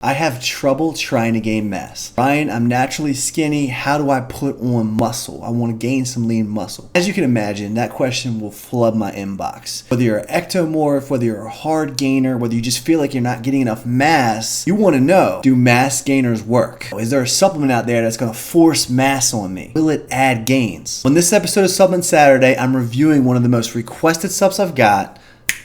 I have trouble trying to gain mass. Ryan, I'm naturally skinny. How do I put on muscle? I want to gain some lean muscle. As you can imagine, that question will flood my inbox. Whether you're an ectomorph, whether you're a hard gainer, whether you just feel like you're not getting enough mass, you want to know, do mass gainers work? Is there a supplement out there that's going to force mass on me? Will it add gains? On this episode of Supplement Saturday, I'm reviewing one of the most requested subs I've got,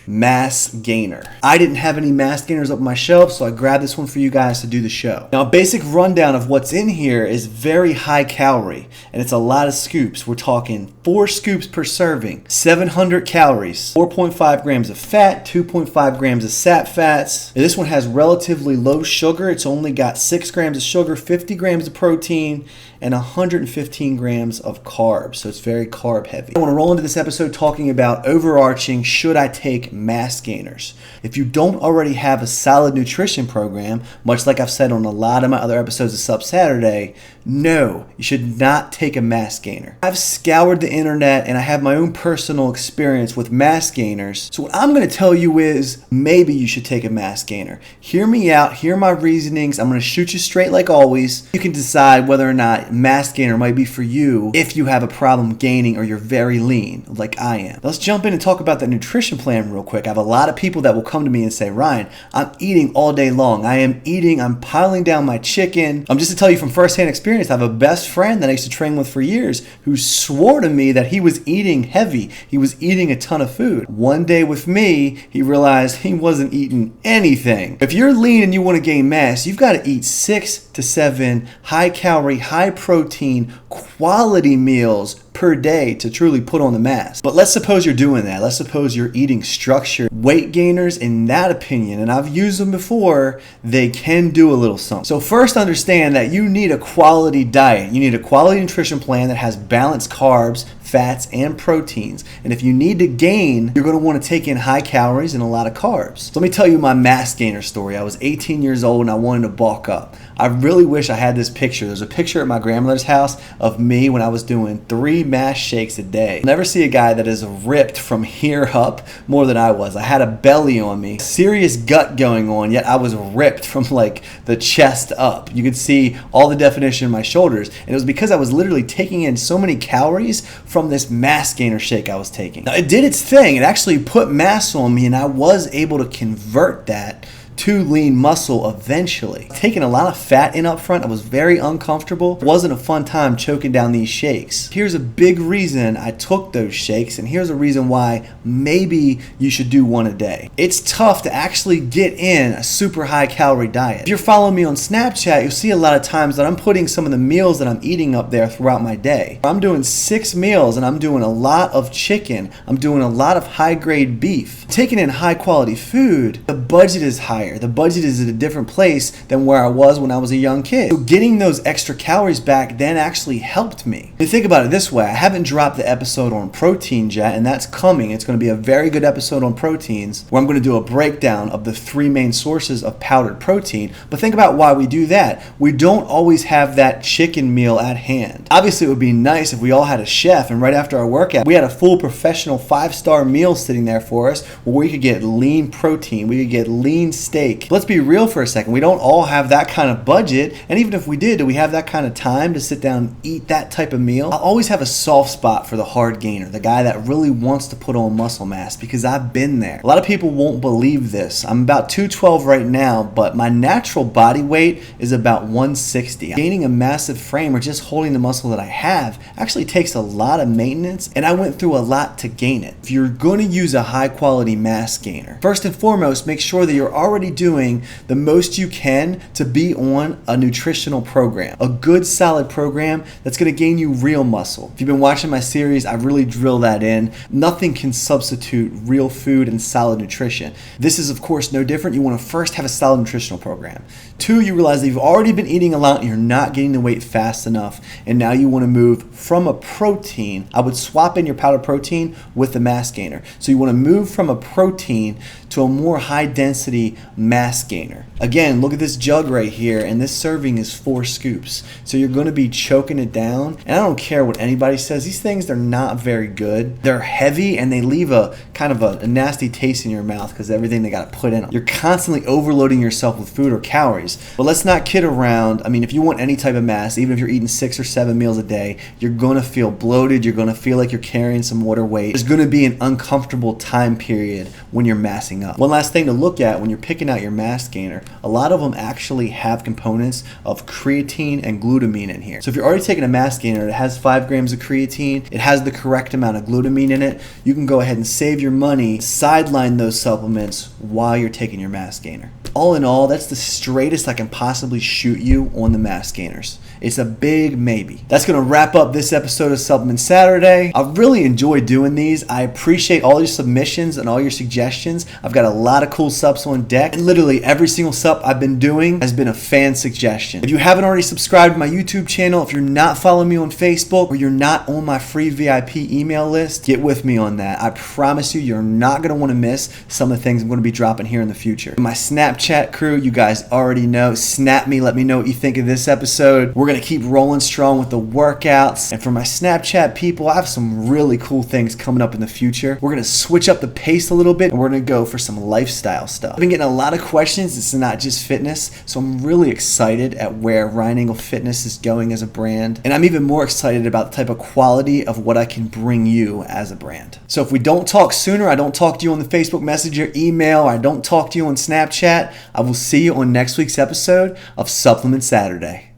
Mass Gainer. I didn't have any mass gainers up on my shelf, so I grabbed this one for you guys to do the show. Now, a basic rundown of what's in here is very high calorie, and it's a lot of scoops. We're talking 4 scoops per serving, 700 calories, 4.5 grams of fat, 2.5 grams of sat fats. And this one has relatively low sugar. It's only got 6 grams of sugar, 50 grams of protein, and 115 grams of carbs, so it's very carb heavy. I want to roll into this episode talking about overarching, should I take mass gainers? If you don't already have a solid nutrition program, much like I've said on a lot of my other episodes of Sup Saturday, no, you should not take a mass gainer. I've scoured the internet and I have my own personal experience with mass gainers. So what I'm going to tell you is maybe you should take a mass gainer. Hear me out, hear my reasonings. I'm going to shoot you straight like always. You can decide whether or not mass gainer might be for you if you have a problem gaining or you're very lean like I am. Let's jump in and talk about that nutrition plan real quick. I have a lot of people that will come to me and say, Ryan, I'm eating all day long. I'm piling down my chicken. Just to tell you from firsthand experience, I have a best friend that I used to train with for years who swore to me that he was eating heavy. He was eating a ton of food. One day with me, he realized he wasn't eating anything. If you're lean and you want to gain mass, you've got to eat 6 to 7 high calorie, high protein, quality meals per day to truly put on the mass. But let's suppose you're doing that. Let's suppose you're eating structured weight gainers. In that opinion, and I've used them before, they can do a little something. So first, understand that you need a quality diet. You need a quality nutrition plan that has balanced carbs, fats, and proteins. And if you need to gain, you're going to want to take in high calories and a lot of carbs. So let me tell you my mass gainer story. I was 18 years old and I wanted to bulk up. I really wish I had this picture. There's a picture at my grandmother's house of me when I was doing 3 mass shakes a day. You'll never see a guy that is ripped from here up more than I was. I had a belly on me, serious gut going on, yet I was ripped from like the chest up. You could see all the definition in my shoulders. And it was because I was literally taking in so many calories from this mass gainer shake I was taking. Now, it did its thing. It actually put mass on me and I was able to convert that to lean muscle eventually. Taking a lot of fat in up front, I was very uncomfortable. It wasn't a fun time choking down these shakes. Here's a big reason I took those shakes, and here's a reason why maybe you should do one a day. It's tough to actually get in a super high calorie diet. If you're following me on Snapchat, you'll see a lot of times that I'm putting some of the meals that I'm eating up there throughout my day. I'm doing 6 meals and I'm doing a lot of chicken. I'm doing a lot of high grade beef. Taking in high quality food, the budget is higher. The budget is at a different place than where I was when I was a young kid. So getting those extra calories back then actually helped me. You think about it this way, I haven't dropped the episode on protein yet, and that's coming. It's going to be a very good episode on proteins where I'm going to do a breakdown of the 3 main sources of powdered protein. But think about why we do that. We don't always have that chicken meal at hand. Obviously, it would be nice if we all had a chef and right after our workout, we had a full professional 5-star meal sitting there for us where we could get lean protein, we could get lean steak. Let's be real for a second. We don't all have that kind of budget. And even if we did, do we have that kind of time to sit down and eat that type of meal? I always have a soft spot for the hard gainer, the guy that really wants to put on muscle mass, because I've been there. A lot of people won't believe this. I'm about 212 right now, but my natural body weight is about 160. Gaining a massive frame or just holding the muscle that I have actually takes a lot of maintenance, and I went through a lot to gain it. If you're going to use a high quality mass gainer, first and foremost, make sure that you're already doing the most you can to be on a nutritional program, a good solid program that's going to gain you real muscle. If you've been watching my series, I really drill that in. Nothing can substitute real food and solid nutrition. This is of course no different. You want to first have a solid nutritional program. 2, you realize that you've already been eating a lot and you're not getting the weight fast enough, and now you want to move from a protein. I would swap in your powdered protein with the mass gainer. So you want to move from a protein to a more high density mass gainer. Again, look at this jug right here, and this serving is 4 scoops. So you're going to be choking it down. And I don't care what anybody says. These things, they're not very good. They're heavy and they leave a kind of a nasty taste in your mouth because of everything they got to put in them. You're constantly overloading yourself with food or calories. But let's not kid around. I mean, if you want any type of mass, even if you're eating 6 or 7 meals a day, you're going to feel bloated. You're going to feel like you're carrying some water weight. There's going to be an uncomfortable time period when you're massing up. One last thing to look at when you're picking out your mass gainer, a lot of them actually have components of creatine and glutamine in here. So if you're already taking a mass gainer that has 5 grams of creatine, it has the correct amount of glutamine in it, you can go ahead and save your money, sideline those supplements while you're taking your mass gainer. All in all, that's the straightest I can possibly shoot you on the mass gainers. It's a big maybe. That's going to wrap up this episode of Supplement Saturday. I really enjoy doing these. I appreciate all your submissions and all your suggestions. I've got a lot of cool subs on deck, and literally every single sub I've been doing has been a fan suggestion. If you haven't already subscribed to my YouTube channel, if you're not following me on Facebook, or you're not on my free VIP email list, get with me on that. I promise you, you're not going to want to miss some of the things I'm going to be dropping here in the future. My Snapchat crew, you guys already know. Snap me, let me know what you think of this episode. We're going to keep rolling strong with the workouts. And for my Snapchat people, I have some really cool things coming up in the future. We're going to switch up the pace a little bit, and we're going to go for some lifestyle stuff. I've been getting a lot of questions. It's not just fitness. So I'm really excited at where Ryan Angle Fitness is going as a brand. And I'm even more excited about the type of quality of what I can bring you as a brand. So if we don't talk sooner, I don't talk to you on the Facebook Messenger, email, or I don't talk to you on Snapchat, I will see you on next week's episode of Supplement Saturday.